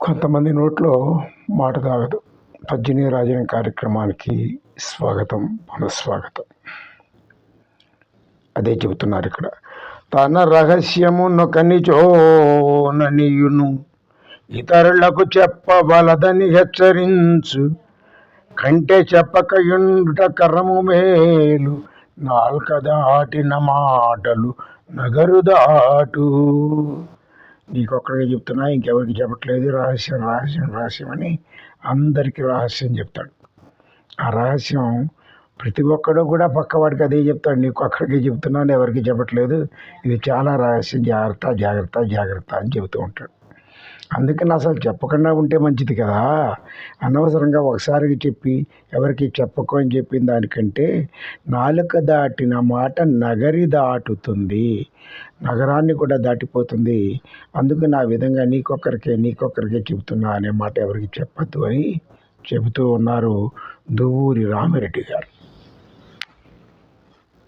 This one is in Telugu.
కొంతమంది నోట్లో మాట తాగదు. పద్మిని రాజన్ కార్యక్రమానికి స్వాగతం, పునఃస్వాగతం. అదే చెబుతున్నారు ఇక్కడ. తన రహస్యమునొకనిచోననియును ఇతరులకు చెప్పవలదని హెచ్చరించు. కంటే చెప్పకయుండుట కరము మేలు, నాల్క దాటిన మాటలు నగరు దాటు. నీకొక్కడికి చెప్తున్నా, ఇంకెవరికి చెప్పట్లేదు. రహస్యం రహస్యం రహస్యం అని అందరికీ రహస్యం చెప్తాడు. ఆ రహస్యం ప్రతి ఒక్కడు కూడా పక్కవాడికి అదే చెప్తాడు. నీకొక్కడికి చెప్తున్నాను, ఎవరికి చెప్పట్లేదు, ఇది చాలా రహస్యం, జాగ్రత్త జాగ్రత్త జాగ్రత్త అని చెబుతూ ఉంటాడు. అందుకని అసలు చెప్పకుండా ఉంటే మంచిది కదా. అనవసరంగా ఒకసారికి చెప్పి ఎవరికి చెప్పకు అని చెప్పిన దానికంటే నాలుక దాటిన మాట నగరి దాటుతుంది, నగరాన్ని కూడా దాటిపోతుంది. అందుకు నా విధంగా నీకొక్కరికే చెబుతున్నా అనే మాట ఎవరికి చెప్పద్దు అని చెబుతూ ఉన్నారు దువ్వూరి రామిరెడ్డి గారు.